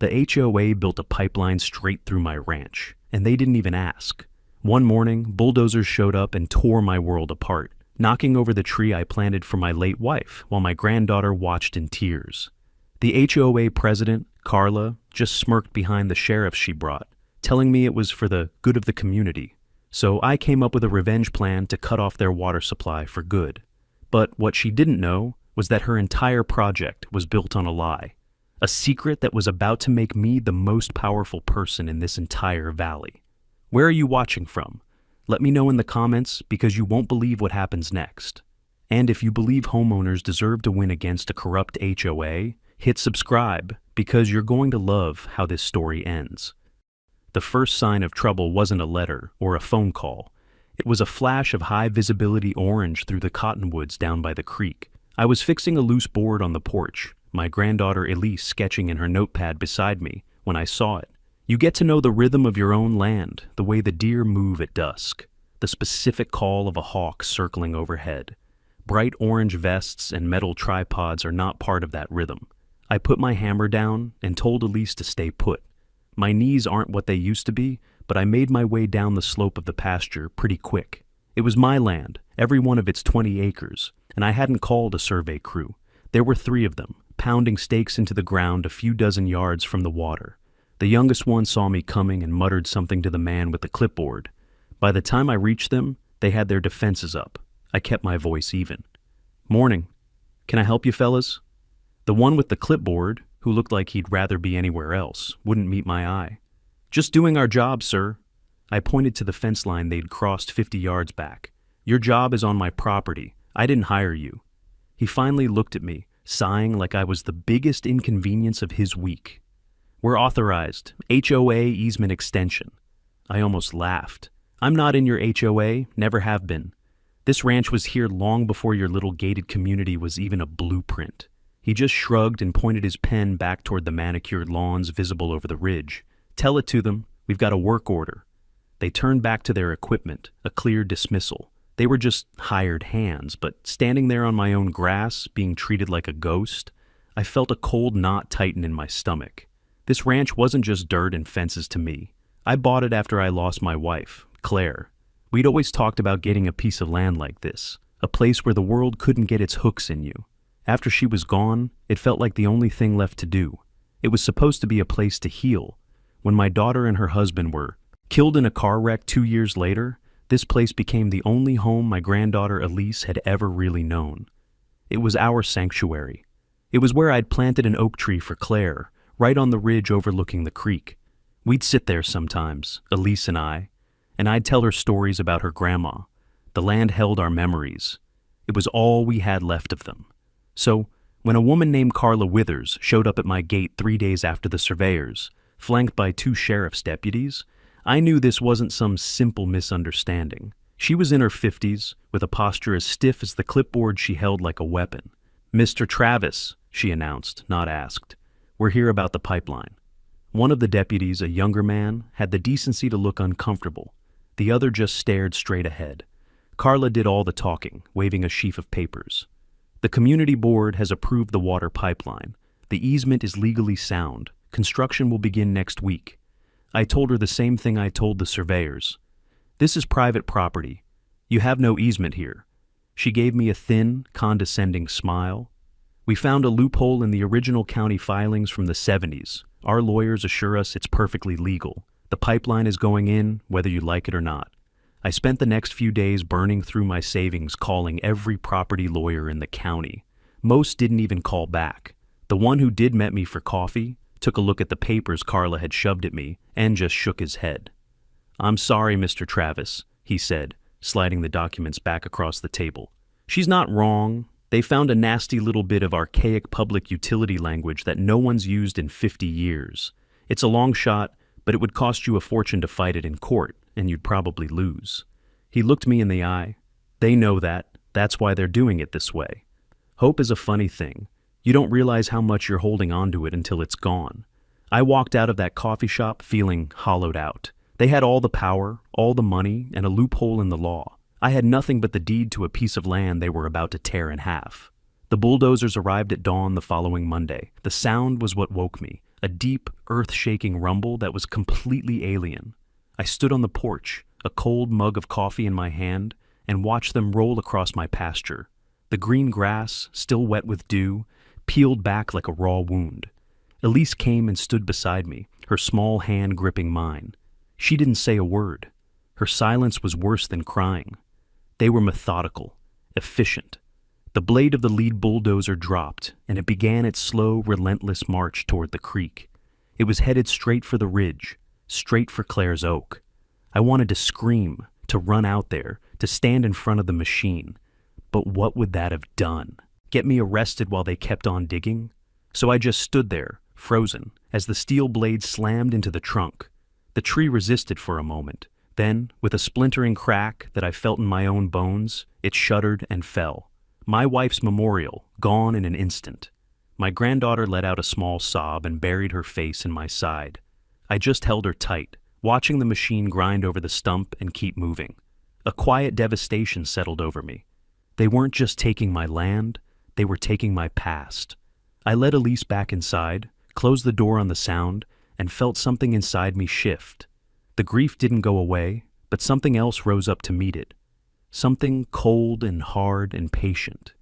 The HOA built a pipeline straight through my ranch, and they didn't even ask. One morning, bulldozers showed up and tore my world apart, knocking over the tree I planted for my late wife while my granddaughter watched in tears. The HOA president, Carla, just smirked behind the sheriff she brought, telling me it was for the good of the community. So I came up with a revenge plan to cut off their water supply for good. But what she didn't know was that her entire project was built on a lie. A secret that was about to make me the most powerful person in this entire valley. Where are you watching from? Let me know in the comments because you won't believe what happens next. And if you believe homeowners deserve to win against a corrupt HOA, hit subscribe because you're going to love how this story ends. The first sign of trouble wasn't a letter or a phone call. It was a flash of high-visibility orange through the cottonwoods down by the creek. I was fixing a loose board on the porch, my granddaughter Elise sketching in her notepad beside me, when I saw it. You get to know the rhythm of your own land, the way the deer move at dusk, the specific call of a hawk circling overhead. Bright orange vests and metal tripods are not part of that rhythm. I put my hammer down and told Elise to stay put. My knees aren't what they used to be, but I made my way down the slope of the pasture pretty quick. It was my land, every one of its 20 acres, and I hadn't called a survey crew. There were 3 of them, pounding stakes into the ground a few dozen yards from the water. The youngest one saw me coming and muttered something to the man with the clipboard. By the time I reached them, they had their defenses up. I kept my voice even. "Morning. Can I help you fellas?" The one with the clipboard, who looked like he'd rather be anywhere else, wouldn't meet my eye. "Just doing our job, sir." I pointed to the fence line they'd crossed 50 yards back. "Your job is on my property. I didn't hire you." He finally looked at me, sighing like I was the biggest inconvenience of his week. "We're authorized. HOA easement extension." I almost laughed. "I'm not in your HOA, never have been. This ranch was here long before your little gated community was even a blueprint." He just shrugged and pointed his pen back toward the manicured lawns visible over the ridge. "Tell it to them. We've got a work order." They turned back to their equipment, a clear dismissal. They were just hired hands, but standing there on my own grass, being treated like a ghost, I felt a cold knot tighten in my stomach. This ranch wasn't just dirt and fences to me. I bought it after I lost my wife, Claire. We'd always talked about getting a piece of land like this, a place where the world couldn't get its hooks in you. After she was gone, it felt like the only thing left to do. It was supposed to be a place to heal. When my daughter and her husband were killed in a car wreck 2 years later, this place became the only home my granddaughter Elise had ever really known. It was our sanctuary. It was where I'd planted an oak tree for Claire, right on the ridge overlooking the creek. We'd sit there sometimes, Elise and I'd tell her stories about her grandma. The land held our memories. It was all we had left of them. So, when a woman named Carla Withers showed up at my gate 3 days after the surveyors, flanked by 2 sheriff's deputies, I knew this wasn't some simple misunderstanding. She was in her 50s, with a posture as stiff as the clipboard she held like a weapon. "Mr. Travis," she announced, not asked. "We're here about the pipeline." One of the deputies, a younger man, had the decency to look uncomfortable. The other just stared straight ahead. Carla did all the talking, waving a sheaf of papers. "The community board has approved the water pipeline. The easement is legally sound. Construction will begin next week." I told her the same thing I told the surveyors. "This is private property. You have no easement here." She gave me a thin, condescending smile. "We found a loophole in the original county filings from the 70s. Our lawyers assure us it's perfectly legal. The pipeline is going in, whether you like it or not." I spent the next few days burning through my savings calling every property lawyer in the county. Most didn't even call back. The one who did met me for coffee took a look at the papers Carla had shoved at me and just shook his head. "I'm sorry, Mr. Travis," he said, sliding the documents back across the table. "She's not wrong. They found a nasty little bit of archaic public utility language that no one's used in 50 years. It's a long shot, but it would cost you a fortune to fight it in court, and you'd probably lose." He looked me in the eye. "They know that. That's why they're doing it this way. Hope is a funny thing. You don't realize how much you're holding on to it until it's gone." I walked out of that coffee shop feeling hollowed out. They had all the power, all the money, and a loophole in the law. I had nothing but the deed to a piece of land they were about to tear in half. The bulldozers arrived at dawn the following Monday. The sound was what woke me. a deep, earth-shaking rumble that was completely alien. I stood on the porch, a cold mug of coffee in my hand, and watched them roll across my pasture. The green grass, still wet with dew, peeled back like a raw wound. Elise came and stood beside me, her small hand gripping mine. She didn't say a word. Her silence was worse than crying. They were methodical, efficient. The blade of the lead bulldozer dropped, and it began its slow, relentless march toward the creek. It was headed straight for the ridge, straight for Claire's Oak. I wanted to scream, to run out there, to stand in front of the machine. But what would that have done? Get me arrested while they kept on digging? So I just stood there, frozen, as the steel blade slammed into the trunk. The tree resisted for a moment. Then, with a splintering crack that I felt in my own bones, it shuddered and fell. My wife's memorial, gone in an instant. My granddaughter let out a small sob and buried her face in my side. I just held her tight, watching the machine grind over the stump and keep moving. A quiet devastation settled over me. They weren't just taking my land, they were taking my past. I led Elise back inside, closed the door on the sound, and felt something inside me shift. The grief didn't go away, but something else rose up to meet it. Something cold and hard and patient.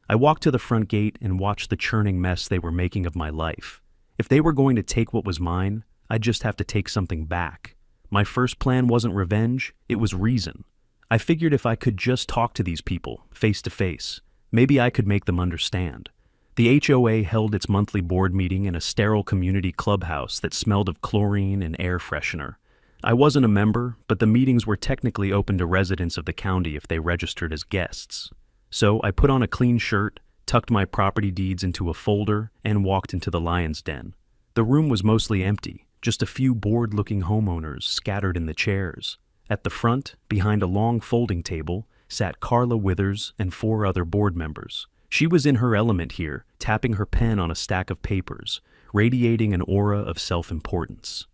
I walked to the front gate and watched the churning mess they were making of my life. If they were going to take what was mine, I'd just have to take something back. My first plan wasn't revenge, it was reason. I figured if I could just talk to these people, face to face, maybe I could make them understand. The HOA held its monthly board meeting in a sterile community clubhouse that smelled of chlorine and air freshener. I wasn't a member, but the meetings were technically open to residents of the county if they registered as guests. So I put on a clean shirt, tucked my property deeds into a folder, and walked into the lion's den. The room was mostly empty, just a few bored-looking homeowners scattered in the chairs. At the front, behind a long folding table, sat Carla Withers and 4 other board members. She was in her element here, tapping her pen on a stack of papers, radiating an aura of self-importance.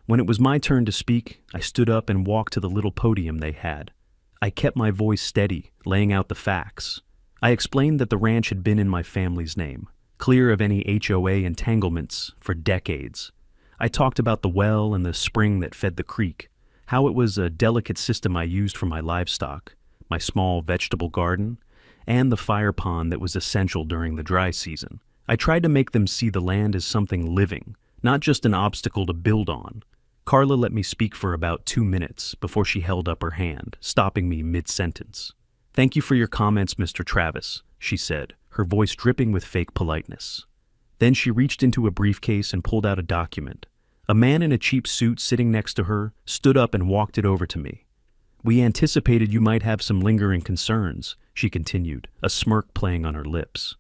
When it was my turn to speak, I stood up and walked to the little podium they had. I kept my voice steady, laying out the facts. I explained that the ranch had been in my family's name, clear of any HOA entanglements for decades. I talked about the well and the spring that fed the creek, how it was a delicate system I used for my livestock, my small vegetable garden, and the fire pond that was essential during the dry season. I tried to make them see the land as something living, not just an obstacle to build on. Carla let me speak for about 2 minutes before she held up her hand, stopping me mid-sentence. "Thank you for your comments, Mr. Travis," she said, her voice dripping with fake politeness. Then she reached into a briefcase and pulled out a document. A man in a cheap suit sitting next to her stood up and walked it over to me. "We anticipated you might have some lingering concerns," she continued, a smirk playing on her lips.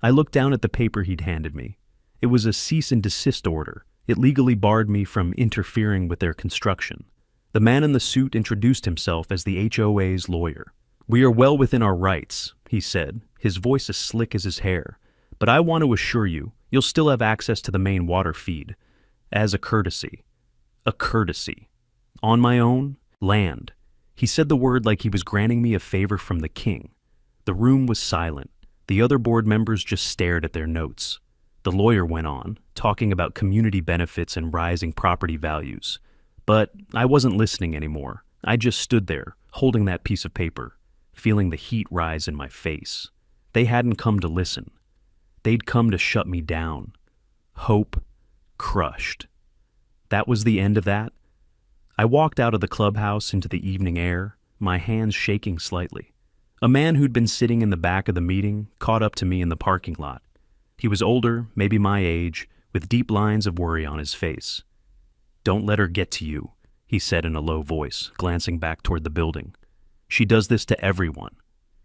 I looked down at the paper he'd handed me. It was a cease and desist order. It legally barred me from interfering with their construction. The man in the suit introduced himself as the HOA's lawyer. "We are well within our rights," he said, his voice as slick as his hair. "But I want to assure you, you'll still have access to the main water feed. As a courtesy. A courtesy. On my own land." He said the word like he was granting me a favor from the king. The room was silent. The other board members just stared at their notes. The lawyer went on, talking about community benefits and rising property values. But I wasn't listening anymore. I just stood there, holding that piece of paper, feeling the heat rise in my face. They hadn't come to listen. They'd come to shut me down. Hope crushed. That was the end of that. I walked out of the clubhouse into the evening air, my hands shaking slightly. A man who'd been sitting in the back of the meeting caught up to me in the parking lot. He was older, maybe my age, with deep lines of worry on his face. "Don't let her get to you," he said in a low voice, glancing back toward the building. "She does this to everyone."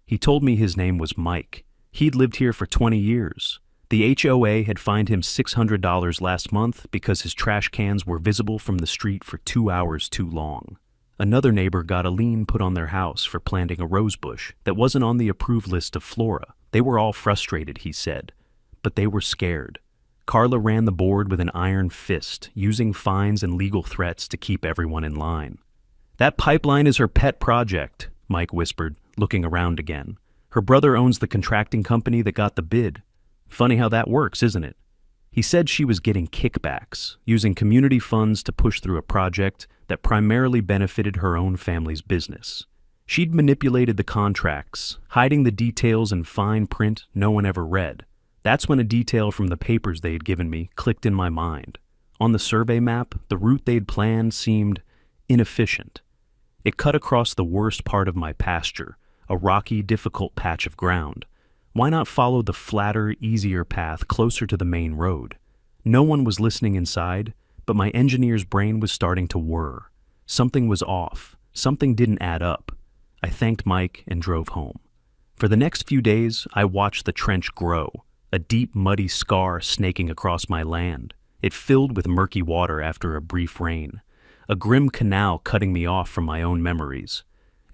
He told me his name was Mike. He'd lived here for 20 years. The HOA had fined him $600 last month because his trash cans were visible from the street for 2 hours too long. Another neighbor got a lien put on their house for planting a rose bush that wasn't on the approved list of flora. They were all frustrated, he said, but they were scared. Carla ran the board with an iron fist, using fines and legal threats to keep everyone in line. "That pipeline is her pet project," Mike whispered, looking around again. "Her brother owns the contracting company that got the bid. Funny how that works, isn't it?" He said she was getting kickbacks, using community funds to push through a project that primarily benefited her own family's business. She'd manipulated the contracts, hiding the details in fine print no one ever read. That's when a detail from the papers they had given me clicked in my mind. On the survey map, the route they'd planned seemed inefficient. It cut across the worst part of my pasture, a rocky, difficult patch of ground. Why not follow the flatter, easier path closer to the main road? No one was listening inside, but my engineer's brain was starting to whir. Something was off. Something didn't add up. I thanked Mike and drove home. For the next few days, I watched the trench grow, a deep, muddy scar snaking across my land. It filled with murky water after a brief rain, a grim canal cutting me off from my own memories.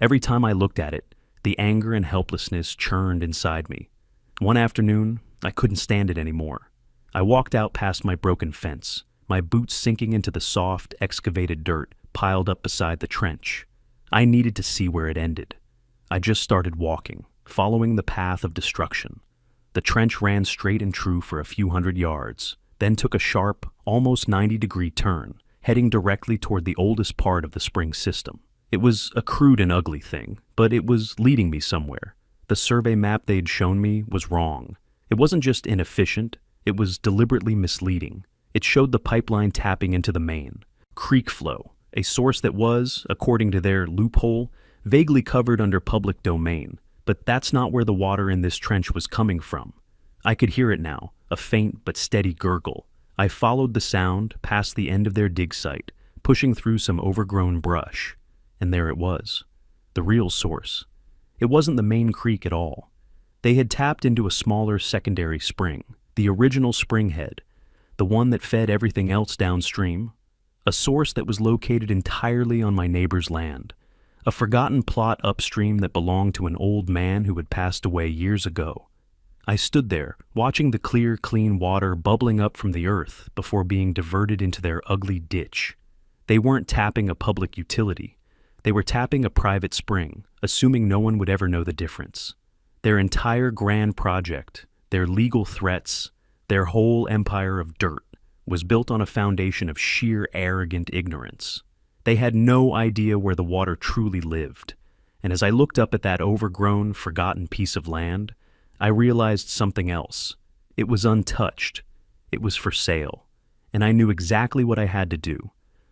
Every time I looked at it, the anger and helplessness churned inside me. One afternoon, I couldn't stand it anymore. I walked out past my broken fence, my boots sinking into the soft, excavated dirt piled up beside the trench. I needed to see where it ended. I just started walking, following the path of destruction. The trench ran straight and true for a few hundred yards, then took a sharp, almost 90-degree turn, heading directly toward the oldest part of the spring system. It was a crude and ugly thing, but it was leading me somewhere. The survey map they'd shown me was wrong. It wasn't just inefficient, it was deliberately misleading. It showed the pipeline tapping into the main, creek flow, a source that was, according to their loophole, vaguely covered under public domain. But that's not where the water in this trench was coming from. I could hear it now, a faint but steady gurgle. I followed the sound past the end of their dig site, pushing through some overgrown brush. And there it was, the real source. It wasn't the main creek at all. They had tapped into a smaller secondary spring, the original spring head, the one that fed everything else downstream, a source that was located entirely on my neighbor's land, a forgotten plot upstream that belonged to an old man who had passed away years ago. I stood there, watching the clear, clean water bubbling up from the earth before being diverted into their ugly ditch. They weren't tapping a public utility. They were tapping a private spring, assuming no one would ever know the difference. Their entire grand project, their legal threats, their whole empire of dirt, was built on a foundation of sheer arrogant ignorance. They had no idea where the water truly lived, and as I looked up at that overgrown, forgotten piece of land, I realized something else. It was untouched. It was for sale, and I knew exactly what I had to do.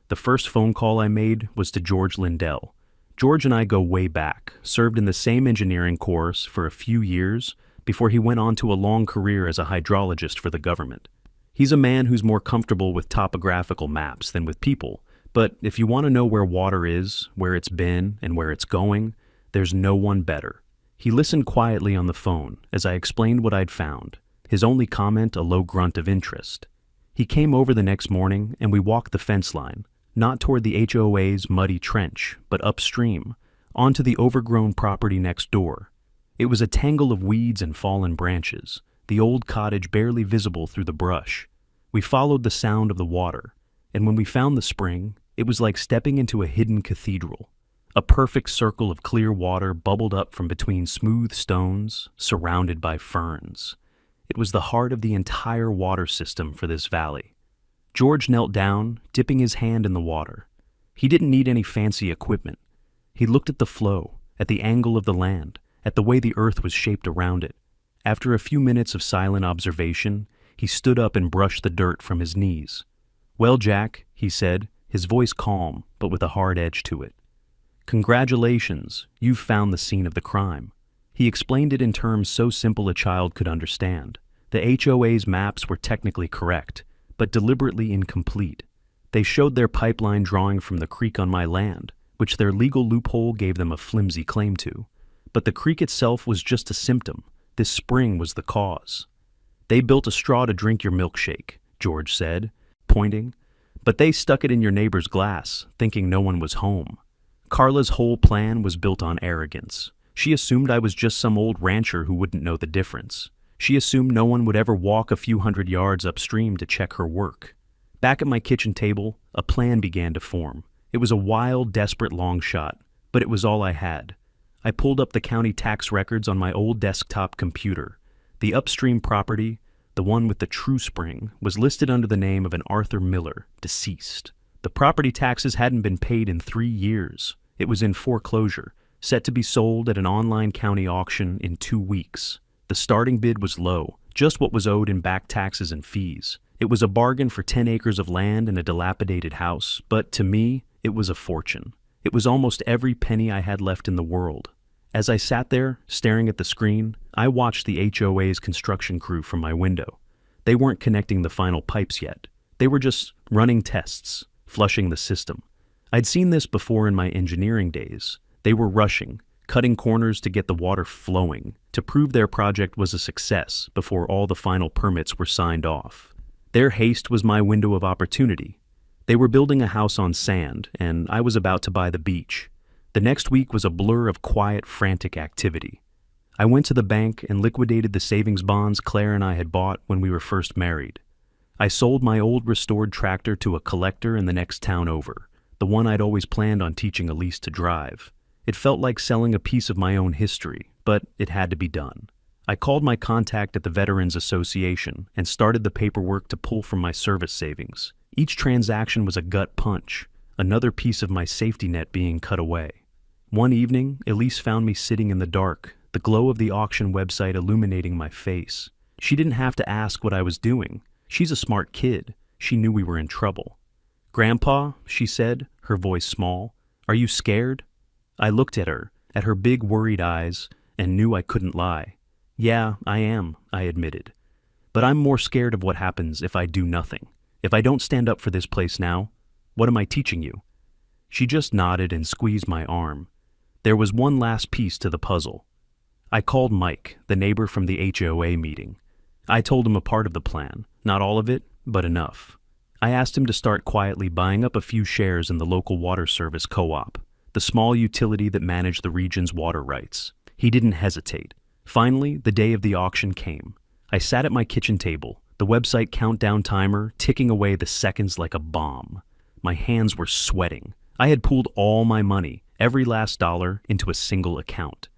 The first phone call I made was to George Lindell. George and I go way back, served in the same engineering course for a few years before he went on to a long career as a hydrologist for the government. He's a man who's more comfortable with topographical maps than with people, but if you want to know where water is, where it's been, and where it's going, there's no one better. He listened quietly on the phone as I explained what I'd found, his only comment a low grunt of interest. He came over the next morning and we walked the fence line, not toward the HOA's muddy trench, but upstream, onto the overgrown property next door. It was a tangle of weeds and fallen branches, the old cottage barely visible through the brush. We followed the sound of the water, and when we found the spring, it was like stepping into a hidden cathedral. A perfect circle of clear water bubbled up from between smooth stones, surrounded by ferns. It was the heart of the entire water system for this valley. George knelt down, dipping his hand in the water. He didn't need any fancy equipment. He looked at the flow, at the angle of the land, at the way the earth was shaped around it. After a few minutes of silent observation, he stood up and brushed the dirt from his knees. "Well, Jack," he said, his voice calm, but with a hard edge to it. "Congratulations, you've found the scene of the crime." He explained it in terms so simple a child could understand. The HOA's maps were technically correct, but deliberately incomplete. They showed their pipeline drawing from the creek on my land, which their legal loophole gave them a flimsy claim to. But the creek itself was just a symptom. This spring was the cause. "They built a straw to drink your milkshake," George said, pointing, "but they stuck it in your neighbor's glass, thinking no one was home. Carla's whole plan was built on arrogance. She assumed I was just some old rancher who wouldn't know the difference. She assumed no one would ever walk a few hundred yards upstream to check her work." Back at my kitchen table, a plan began to form. It was a wild, desperate long shot, but it was all I had. I pulled up the county tax records on my old desktop computer. The upstream property, the one with the true spring, was listed under the name of an Arthur Miller, deceased. The property taxes hadn't been paid in 3 years. It was in foreclosure, set to be sold at an online county auction in 2 weeks. The starting bid was low, just what was owed in back taxes and fees. It was a bargain for 10 acres of land and a dilapidated house, but to me, it was a fortune. It was almost every penny I had left in the world. As I sat there, staring at the screen, I watched the HOA's construction crew from my window. They weren't connecting the final pipes yet. They were just running tests, flushing the system. I'd seen this before in my engineering days. They were rushing, cutting corners to get the water flowing, to prove their project was a success before all the final permits were signed off. Their haste was my window of opportunity. They were building a house on sand, and I was about to buy the beach. The next week was a blur of quiet, frantic activity. I went to the bank and liquidated the savings bonds Claire and I had bought when we were first married. I sold my old restored tractor to a collector in the next town over, the one I'd always planned on teaching Elise to drive. It felt like selling a piece of my own history, but it had to be done. I called my contact at the Veterans Association and started the paperwork to pull from my service savings. Each transaction was a gut punch, another piece of my safety net being cut away. One evening, Elise found me sitting in the dark, the glow of the auction website illuminating my face. She didn't have to ask what I was doing. She's a smart kid. She knew we were in trouble. "Grandpa," she said, her voice small, "are you scared?" I looked at her big worried eyes, and knew I couldn't lie. "Yeah, I am," I admitted. "But I'm more scared of what happens if I do nothing. If I don't stand up for this place now, what am I teaching you?" She just nodded and squeezed my arm. There was one last piece to the puzzle. I called Mike, the neighbor from the HOA meeting. I told him a part of the plan, not all of it, but enough. I asked him to start quietly buying up a few shares in the local water service co-op, the small utility that managed the region's water rights. He didn't hesitate. Finally, the day of the auction came. I sat at my kitchen table, the website countdown timer ticking away the seconds like a bomb. My hands were sweating. I had pooled all my money, every last dollar, into a single account.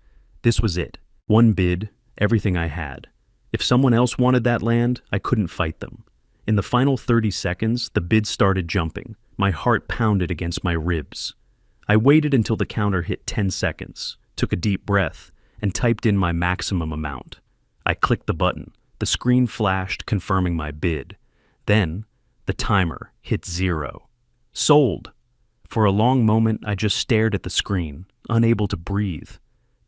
This was it. One bid, everything I had. If someone else wanted that land, I couldn't fight them. In the final 30 seconds, the bid started jumping. My heart pounded against my ribs. I waited until the counter hit 10 seconds, took a deep breath, and typed in my maximum amount. I clicked the button. The screen flashed, confirming my bid. Then, the timer hit 0. Sold! For a long moment, I just stared at the screen, unable to breathe.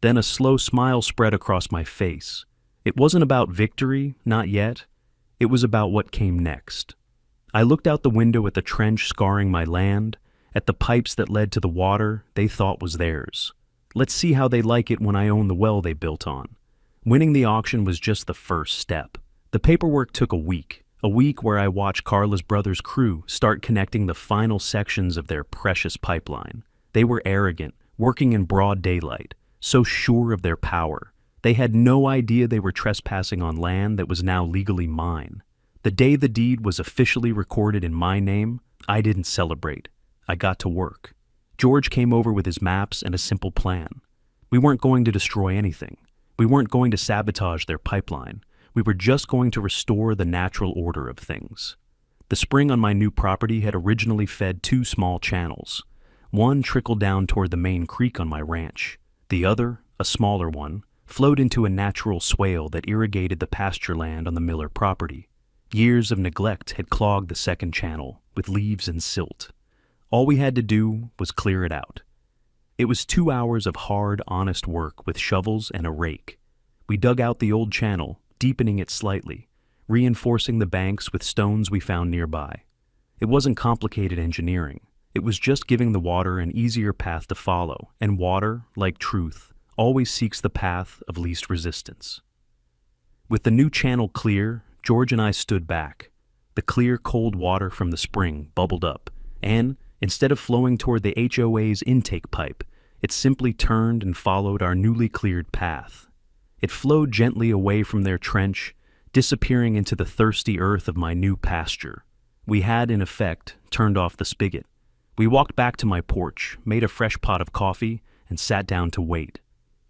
Then a slow smile spread across my face. It wasn't about victory, not yet. It was about what came next. I looked out the window at the trench scarring my land, at the pipes that led to the water they thought was theirs. Let's see how they like it when I own the well they built on. Winning the auction was just the first step. The paperwork took a week where I watched Carla's brother's crew start connecting the final sections of their precious pipeline. They were arrogant, working in broad daylight, so sure of their power. They had no idea they were trespassing on land that was now legally mine. The day the deed was officially recorded in my name, I didn't celebrate. I got to work. George came over with his maps and a simple plan. We weren't going to destroy anything. We weren't going to sabotage their pipeline. We were just going to restore the natural order of things. The spring on my new property had originally fed 2 small channels. One trickled down toward the main creek on my ranch. The other, a smaller one, flowed into a natural swale that irrigated the pasture land on the Miller property. Years of neglect had clogged the second channel with leaves and silt. All we had to do was clear it out. It was 2 hours of hard, honest work with shovels and a rake. We dug out the old channel, deepening it slightly, reinforcing the banks with stones we found nearby. It wasn't complicated engineering. It was just giving the water an easier path to follow, and water, like truth, always seeks the path of least resistance. With the new channel clear, George and I stood back. The clear, cold water from the spring bubbled up, and, instead of flowing toward the HOA's intake pipe, it simply turned and followed our newly cleared path. It flowed gently away from their trench, disappearing into the thirsty earth of my new pasture. We had, in effect, turned off the spigot. We walked back to my porch, made a fresh pot of coffee, and sat down to wait.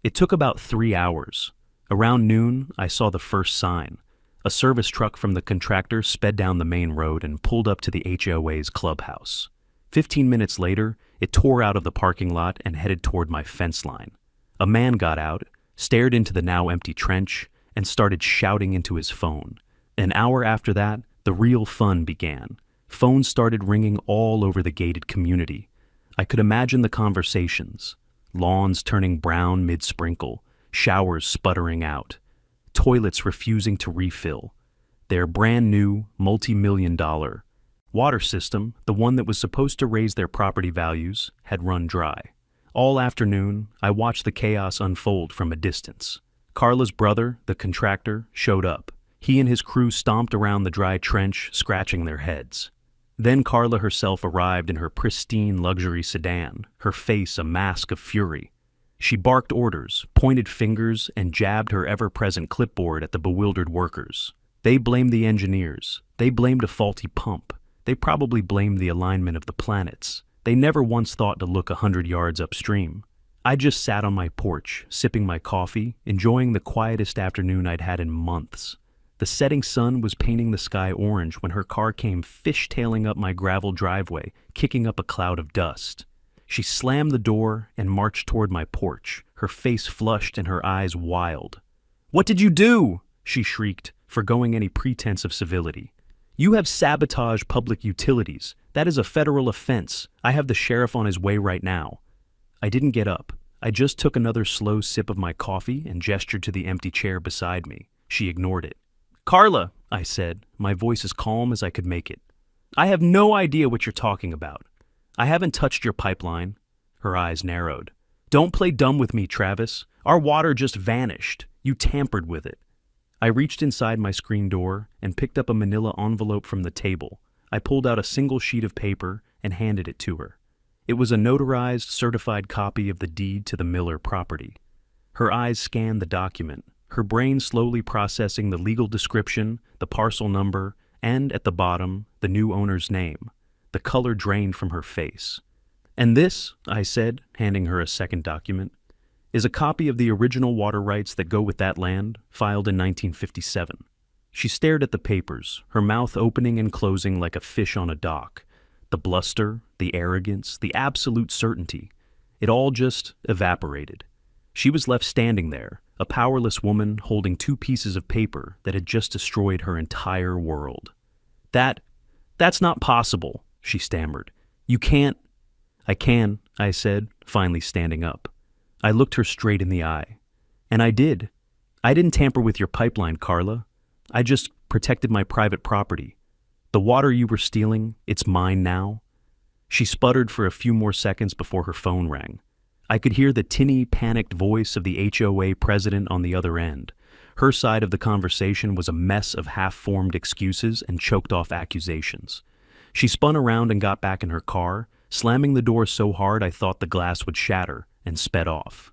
It took about 3 hours. Around noon, I saw the first sign, A service truck from the contractor sped down the main road and pulled up to the HOA's clubhouse. 15 minutes later, it tore out of the parking lot and headed toward my fence line. A man got out, stared into the now empty trench, and started shouting into his phone. An hour after that, the real fun began. Phones started ringing all over the gated community. I could imagine the conversations. Lawns turning brown mid-sprinkle, showers sputtering out, toilets refusing to refill. Their brand new, multi-million-dollar water system, the one that was supposed to raise their property values, had run dry. All afternoon, I watched the chaos unfold from a distance. Carla's brother, the contractor, showed up. He and his crew stomped around the dry trench, scratching their heads. Then Carla herself arrived in her pristine luxury sedan, her face a mask of fury. She barked orders, pointed fingers, and jabbed her ever-present clipboard at the bewildered workers. They blamed the engineers. They blamed a faulty pump. They probably blamed the alignment of the planets. They never once thought to look 100 yards upstream. I just sat on my porch, sipping my coffee, enjoying the quietest afternoon I'd had in months. The setting sun was painting the sky orange when her car came fishtailing up my gravel driveway, kicking up a cloud of dust. She slammed the door and marched toward my porch, her face flushed and her eyes wild. "What did you do?" she shrieked, forgoing any pretense of civility. "You have sabotaged public utilities. That is a federal offense. I have the sheriff on his way right now." I didn't get up. I just took another slow sip of my coffee and gestured to the empty chair beside me. She ignored it. "Carla," I said, my voice as calm as I could make it, "I have no idea what you're talking about. I haven't touched your pipeline." Her eyes narrowed. "Don't play dumb with me, Travis. Our water just vanished. You tampered with it." I reached inside my screen door and picked up a manila envelope from the table. I pulled out a single sheet of paper and handed it to her. It was a notarized, certified copy of the deed to the Miller property. Her eyes scanned the document, her brain slowly processing the legal description, the parcel number, and, at the bottom, the new owner's name. The color drained from her face. "And this," I said, handing her a second document, "is a copy of the original water rights that go with that land, filed in 1957. She stared at the papers, her mouth opening and closing like a fish on a dock. The bluster, the arrogance, the absolute certainty. It all just evaporated. She was left standing there, a powerless woman holding two pieces of paper that had just destroyed her entire world. That's not possible," she stammered. "You can't." "I can," I said, finally standing up. I looked her straight in the eye. "And I did. I didn't tamper with your pipeline, Carla. I just protected my private property. The water you were stealing, it's mine now." She sputtered for a few more seconds before her phone rang. I could hear the tinny, panicked voice of the HOA president on the other end. Her side of the conversation was a mess of half-formed excuses and choked-off accusations. She spun around and got back in her car, slamming the door so hard I thought the glass would shatter, and sped off.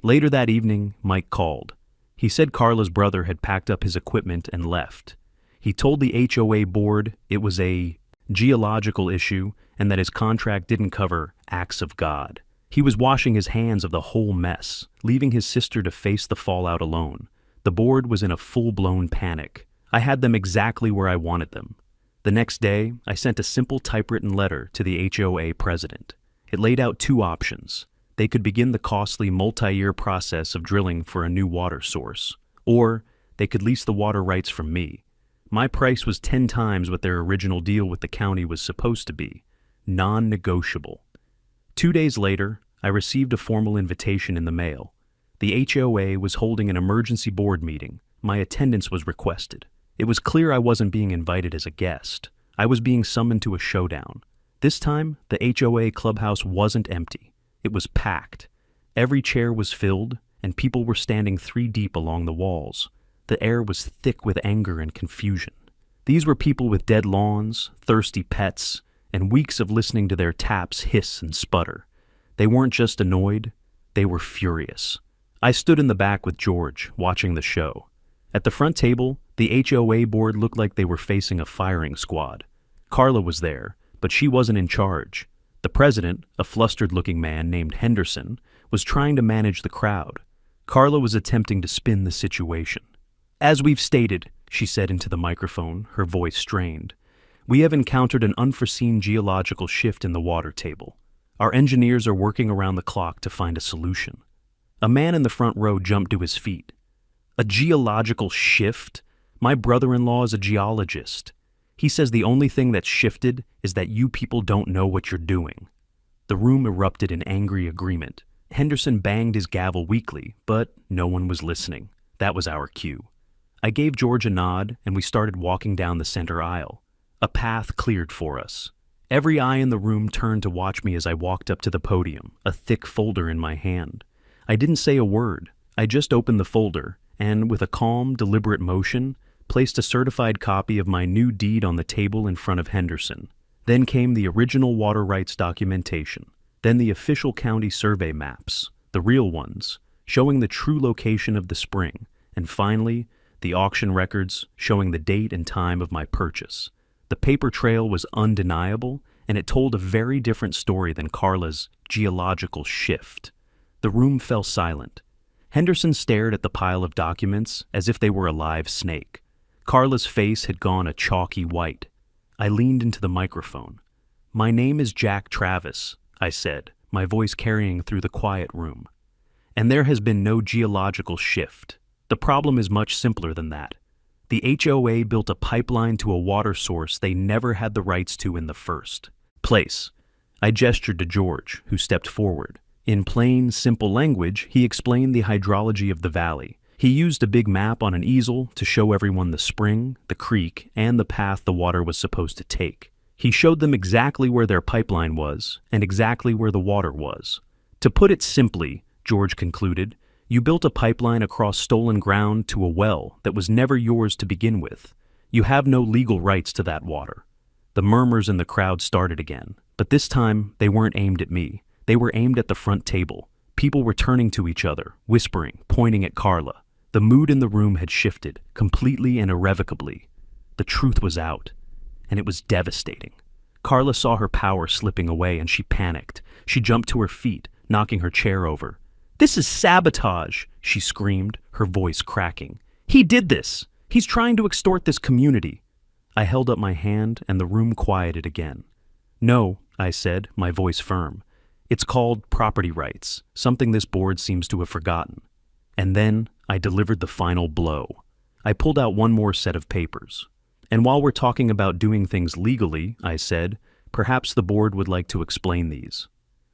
Later that evening, Mike called. He said Carla's brother had packed up his equipment and left. He told the HOA board it was a geological issue and that his contract didn't cover acts of God. He was washing his hands of the whole mess, leaving his sister to face the fallout alone. The board was in a full-blown panic. I had them exactly where I wanted them. The next day, I sent a simple typewritten letter to the HOA president. It laid out two options. They could begin the costly multi-year process of drilling for a new water source, or they could lease the water rights from me. My price was 10 times what their original deal with the county was supposed to be. Non-negotiable. 2 days later, I received a formal invitation in the mail. The HOA was holding an emergency board meeting. My attendance was requested. It was clear I wasn't being invited as a guest. I was being summoned to a showdown. This time, the HOA clubhouse wasn't empty. It was packed. Every chair was filled, and people were standing 3 deep along the walls. The air was thick with anger and confusion. These were people with dead lawns, thirsty pets, and weeks of listening to their taps hiss and sputter. They weren't just annoyed, they were furious. I stood in the back with George, watching the show. At the front table, the HOA board looked like they were facing a firing squad. Carla was there, but she wasn't in charge. The president, a flustered-looking man named Henderson, was trying to manage the crowd. Carla was attempting to spin the situation. As we've stated, she said into the microphone, her voice strained, we have encountered an unforeseen geological shift in the water table. Our engineers are working around the clock to find a solution. A man in the front row jumped to his feet. A geological shift? My brother-in-law is a geologist. He says the only thing that's shifted is that you people don't know what you're doing. The room erupted in angry agreement. Henderson banged his gavel weakly, but no one was listening. That was our cue. I gave George a nod, and we started walking down the center aisle. A path cleared for us. Every eye in the room turned to watch me as I walked up to the podium, a thick folder in my hand. I didn't say a word. I just opened the folder, and with a calm, deliberate motion, placed a certified copy of my new deed on the table in front of Henderson. Then came the original water rights documentation. Then the official county survey maps, the real ones, showing the true location of the spring. And finally, the auction records showing the date and time of my purchase. The paper trail was undeniable, and it told a very different story than Carla's geological shift. The room fell silent. Henderson stared at the pile of documents as if they were a live snake. Carla's face had gone a chalky white. I leaned into the microphone. My name is Jack Travis, I said, my voice carrying through the quiet room. And there has been no geological shift. The problem is much simpler than that. The HOA built a pipeline to a water source they never had the rights to in the first place. I gestured to George, who stepped forward. In plain, simple language, he explained the hydrology of the valley. He used a big map on an easel to show everyone the spring, the creek, and the path the water was supposed to take. He showed them exactly where their pipeline was and exactly where the water was. To put it simply, George concluded, you built a pipeline across stolen ground to a well that was never yours to begin with. You have no legal rights to that water. The murmurs in the crowd started again, but this time they weren't aimed at me. They were aimed at the front table. People were turning to each other, whispering, pointing at Carla. The mood in the room had shifted, completely and irrevocably. The truth was out, and it was devastating. Carla saw her power slipping away, and she panicked. She jumped to her feet, knocking her chair over. This is sabotage, she screamed, her voice cracking. He did this. He's trying to extort this community. I held up my hand, and the room quieted again. No, I said, my voice firm. It's called property rights, something this board seems to have forgotten. And then I delivered the final blow. I pulled out one more set of papers. And while we're talking about doing things legally, I said, perhaps the board would like to explain these.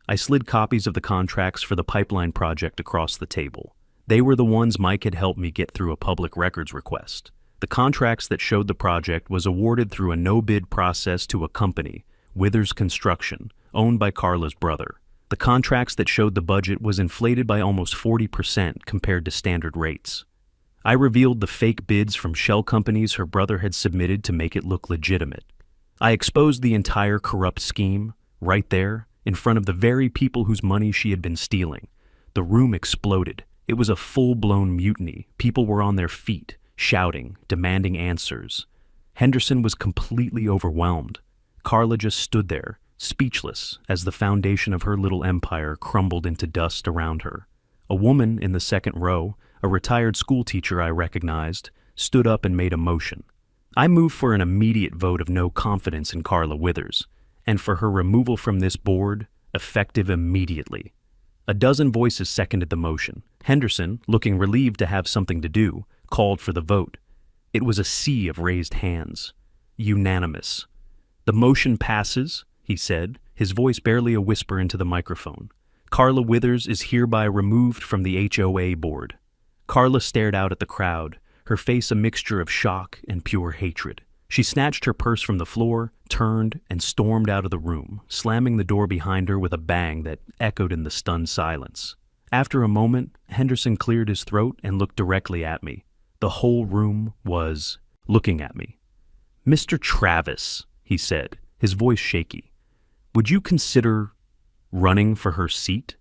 I slid copies of the contracts for the pipeline project across the table. They were the ones Mike had helped me get through a public records request. The contracts that showed the project was awarded through a no-bid process to a company, Withers Construction, owned by Carla's brother. The contracts that showed the budget was inflated by almost 40% compared to standard rates. I revealed the fake bids from shell companies her brother had submitted to make it look legitimate. I exposed the entire corrupt scheme, right there, in front of the very people whose money she had been stealing. The room exploded. It was a full-blown mutiny. People were on their feet, shouting, demanding answers. Henderson was completely overwhelmed. Carla just stood there, speechless, as the foundation of her little empire crumbled into dust around her. A woman in the second row, a retired schoolteacher I recognized, stood up and made a motion. I moved for an immediate vote of no confidence in Carla Withers, and for her removal from this board, effective immediately. A dozen voices seconded the motion. Henderson, looking relieved to have something to do, called for the vote. It was a sea of raised hands. Unanimous. The motion passes, he said, his voice barely a whisper into the microphone. Carla Withers is hereby removed from the HOA board. Carla stared out at the crowd, her face a mixture of shock and pure hatred. She snatched her purse from the floor, turned, and stormed out of the room, slamming the door behind her with a bang that echoed in the stunned silence. After a moment, Henderson cleared his throat and looked directly at me. The whole room was looking at me. Mr. Travis, he said, his voice shaky, would you consider running for her seat?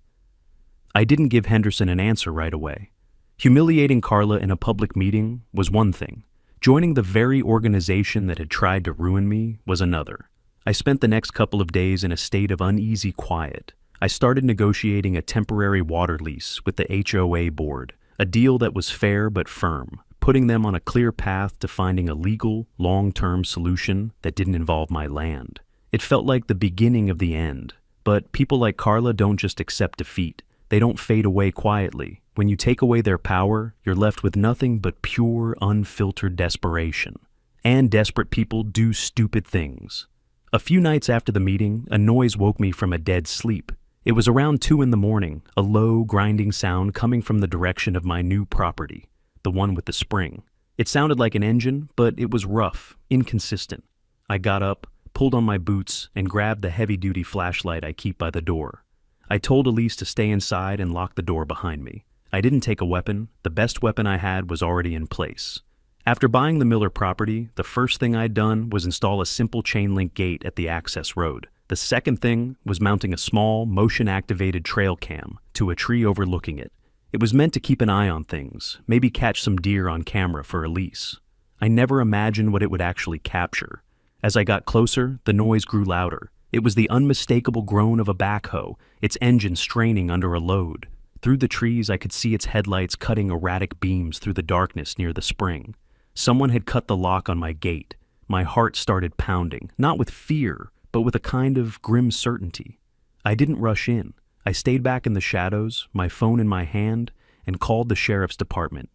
I didn't give Henderson an answer right away. Humiliating Carla in a public meeting was one thing. Joining the very organization that had tried to ruin me was another. I spent the next couple of days in a state of uneasy quiet. I started negotiating a temporary water lease with the HOA board, a deal that was fair but firm, putting them on a clear path to finding a legal, long-term solution that didn't involve my land. It felt like the beginning of the end. But people like Carla don't just accept defeat. They don't fade away quietly. When you take away their power, you're left with nothing but pure, unfiltered desperation. And desperate people do stupid things. A few nights after the meeting, a noise woke me from a dead sleep. It was around 2 in the morning, a low, grinding sound coming from the direction of my new property, the one with the spring. It sounded like an engine, but it was rough, inconsistent. I got up, pulled on my boots, and grabbed the heavy-duty flashlight I keep by the door. I told Elise to stay inside and lock the door behind me. I didn't take a weapon. The best weapon I had was already in place. After buying the Miller property, the first thing I'd done was install a simple chain-link gate at the access road. The second thing was mounting a small, motion-activated trail cam to a tree overlooking it. It was meant to keep an eye on things, maybe catch some deer on camera for Elise. I never imagined what it would actually capture. As I got closer, the noise grew louder. It was the unmistakable groan of a backhoe, its engine straining under a load. Through the trees, I could see its headlights cutting erratic beams through the darkness near the spring. Someone had cut the lock on my gate. My heart started pounding, not with fear, but with a kind of grim certainty. I didn't rush in. I stayed back in the shadows, my phone in my hand, and called the sheriff's department.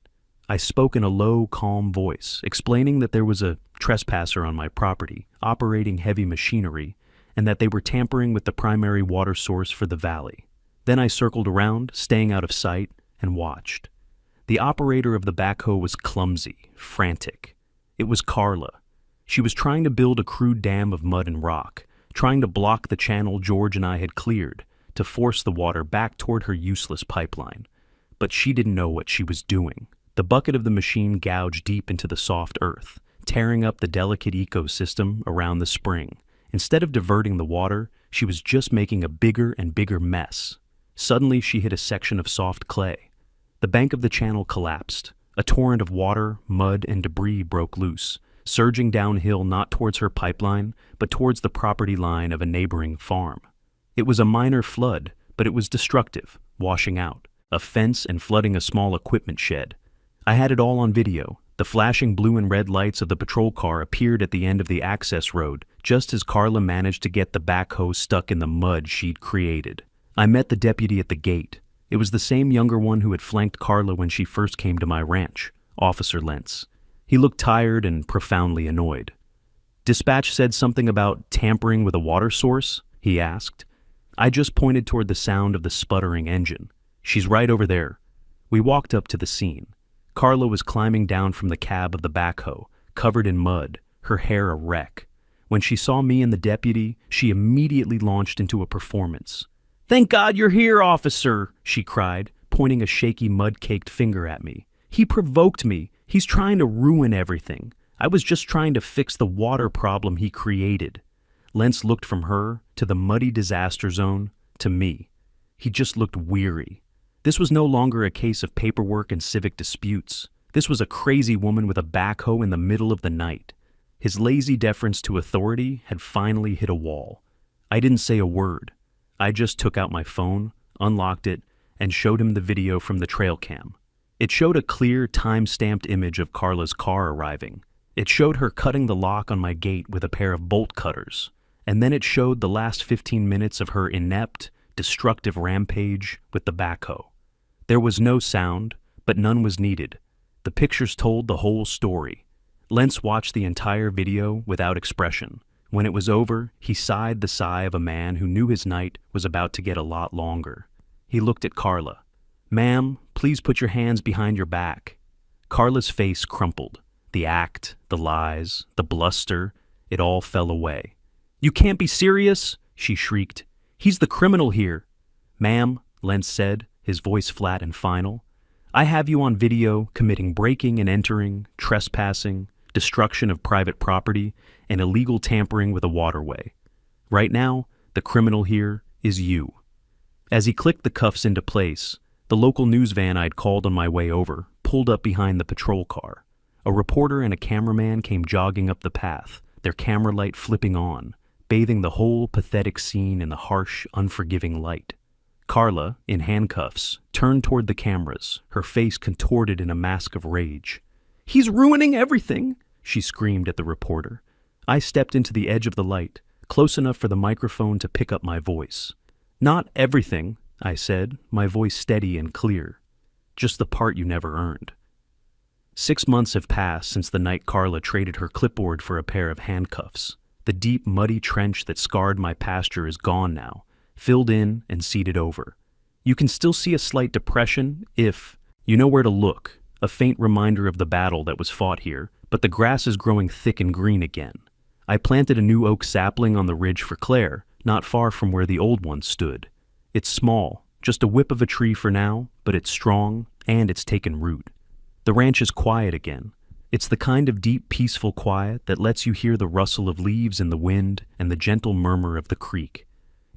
I spoke in a low, calm voice, explaining that there was a trespasser on my property, operating heavy machinery, and that they were tampering with the primary water source for the valley. Then I circled around, staying out of sight, and watched. The operator of the backhoe was clumsy, frantic. It was Carla. She was trying to build a crude dam of mud and rock, trying to block the channel George and I had cleared, to force the water back toward her useless pipeline. But she didn't know what she was doing. The bucket of the machine gouged deep into the soft earth, tearing up the delicate ecosystem around the spring. Instead of diverting the water, she was just making a bigger and bigger mess. Suddenly, she hit a section of soft clay. The bank of the channel collapsed. A torrent of water, mud, and debris broke loose, surging downhill not towards her pipeline, but towards the property line of a neighboring farm. It was a minor flood, but it was destructive, washing out a fence and flooding a small equipment shed. I had it all on video. The flashing blue and red lights of the patrol car appeared at the end of the access road, just as Carla managed to get the backhoe stuck in the mud she'd created. I met the deputy at the gate. It was the same younger one who had flanked Carla when she first came to my ranch, Officer Lentz. He looked tired and profoundly annoyed. "Dispatch said something about tampering with a water source?" he asked. I just pointed toward the sound of the sputtering engine. "She's right over there." We walked up to the scene. Carla was climbing down from the cab of the backhoe, covered in mud, her hair a wreck. When she saw me and the deputy, she immediately launched into a performance. "Thank God you're here, officer," she cried, pointing a shaky mud-caked finger at me. "He provoked me. He's trying to ruin everything. I was just trying to fix the water problem he created." Lentz looked from her to the muddy disaster zone to me. He just looked weary. This was no longer a case of paperwork and civic disputes. This was a crazy woman with a backhoe in the middle of the night. His lazy deference to authority had finally hit a wall. I didn't say a word. I just took out my phone, unlocked it, and showed him the video from the trail cam. It showed a clear, time-stamped image of Carla's car arriving. It showed her cutting the lock on my gate with a pair of bolt cutters. And then it showed the last 15 minutes of her inept, destructive rampage with the backhoe. There was no sound, but none was needed. The pictures told the whole story. Lentz watched the entire video without expression. When it was over, he sighed the sigh of a man who knew his night was about to get a lot longer. He looked at Carla. "Ma'am, please put your hands behind your back." Carla's face crumpled. The act, the lies, the bluster, it all fell away. "You can't be serious," she shrieked. "He's the criminal here." "Ma'am," Lentz said, his voice flat and final, "I have you on video committing breaking and entering, trespassing, destruction of private property, and illegal tampering with a waterway. Right now, the criminal here is you." As he clicked the cuffs into place, the local news van I'd called on my way over pulled up behind the patrol car. A reporter and a cameraman came jogging up the path, their camera light flipping on, bathing the whole pathetic scene in the harsh, unforgiving light. Carla, in handcuffs, turned toward the cameras, her face contorted in a mask of rage. "He's ruining everything!" she screamed at the reporter. I stepped into the edge of the light, close enough for the microphone to pick up my voice. "Not everything," I said, my voice steady and clear. "Just the part you never earned." 6 months have passed since the night Carla traded her clipboard for a pair of handcuffs. The deep, muddy trench that scarred my pasture is gone now, filled in and seeded over. You can still see a slight depression if you know where to look, a faint reminder of the battle that was fought here, but the grass is growing thick and green again. I planted a new oak sapling on the ridge for Claire, not far from where the old one stood. It's small, just a whip of a tree for now, but it's strong, and it's taken root. The ranch is quiet again. It's the kind of deep, peaceful quiet that lets you hear the rustle of leaves in the wind and the gentle murmur of the creek.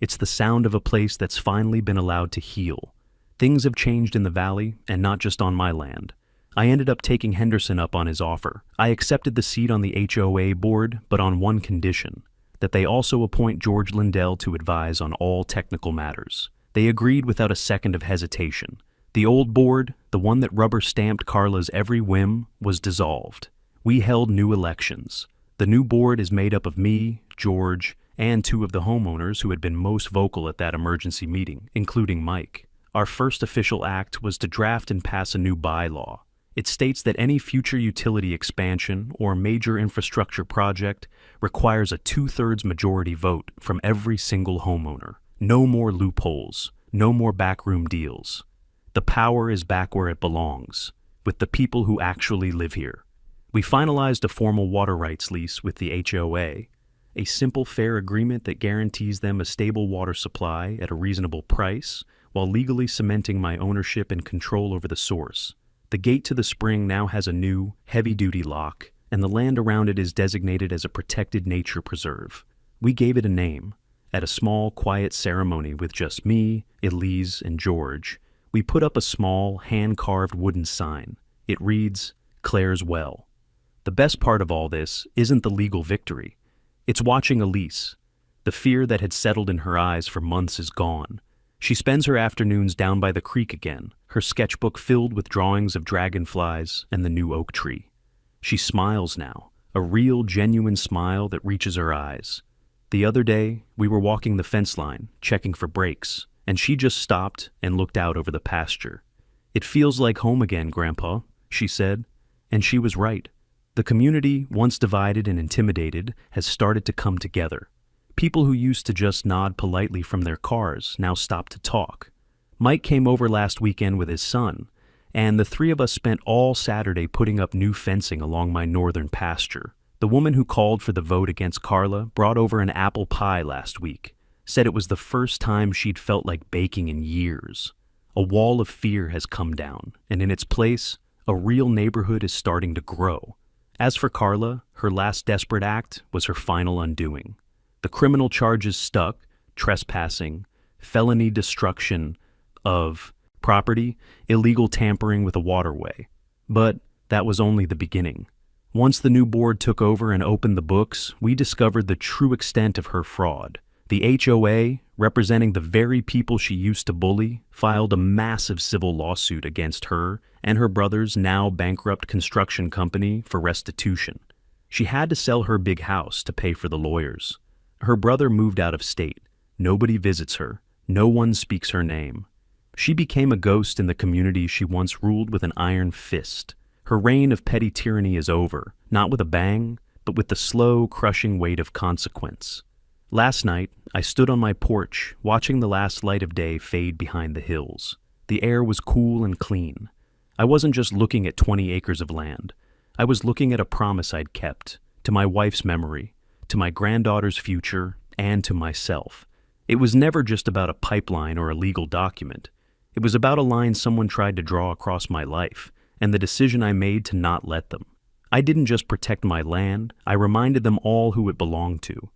It's the sound of a place that's finally been allowed to heal. Things have changed in the valley, and not just on my land. I ended up taking Henderson up on his offer. I accepted the seat on the HOA board, but on one condition, that they also appoint George Lindell to advise on all technical matters. They agreed without a second of hesitation. The old board, the one that rubber-stamped Carla's every whim, was dissolved. We held new elections. The new board is made up of me, George, and 2 of the homeowners who had been most vocal at that emergency meeting, including Mike. Our first official act was to draft and pass a new bylaw. It states that any future utility expansion or major infrastructure project requires a 2/3 majority vote from every single homeowner. No more loopholes, no more backroom deals. The power is back where it belongs, with the people who actually live here. We finalized a formal water rights lease with the HOA, a simple, fair agreement that guarantees them a stable water supply at a reasonable price, while legally cementing my ownership and control over the source. The gate to the spring now has a new, heavy-duty lock, and the land around it is designated as a protected nature preserve. We gave it a name. At a small, quiet ceremony with just me, Elise, and George, we put up a small, hand-carved wooden sign. It reads, "Claire's Well." The best part of all this isn't the legal victory. It's watching Elise. The fear that had settled in her eyes for months is gone. She spends her afternoons down by the creek again, her sketchbook filled with drawings of dragonflies and the new oak tree. She smiles now, a real, genuine smile that reaches her eyes. The other day, we were walking the fence line, checking for breaks, and she just stopped and looked out over the pasture. "It feels like home again, Grandpa," she said, and she was right. The community, once divided and intimidated, has started to come together. People who used to just nod politely from their cars now stop to talk. Mike came over last weekend with his son, and the 3 of us spent all Saturday putting up new fencing along my northern pasture. The woman who called for the vote against Carla brought over an apple pie last week, said it was the first time she'd felt like baking in years. A wall of fear has come down, and in its place, a real neighborhood is starting to grow. As for Carla, her last desperate act was her final undoing. The criminal charges stuck: trespassing, felony destruction of property, illegal tampering with a waterway. But that was only the beginning. Once the new board took over and opened the books, we discovered the true extent of her fraud. The HOA, representing the very people she used to bully, filed a massive civil lawsuit against her and her brother's now bankrupt construction company for restitution. She had to sell her big house to pay for the lawyers. Her brother moved out of state. Nobody visits her. No one speaks her name. She became a ghost in the community she once ruled with an iron fist. Her reign of petty tyranny is over, not with a bang, but with the slow, crushing weight of consequence. Last night, I stood on my porch, watching the last light of day fade behind the hills. The air was cool and clean. I wasn't just looking at 20 acres of land. I was looking at a promise I'd kept, to my wife's memory, to my granddaughter's future, and to myself. It was never just about a pipeline or a legal document. It was about a line someone tried to draw across my life, and the decision I made to not let them. I didn't just protect my land, I reminded them all who it belonged to.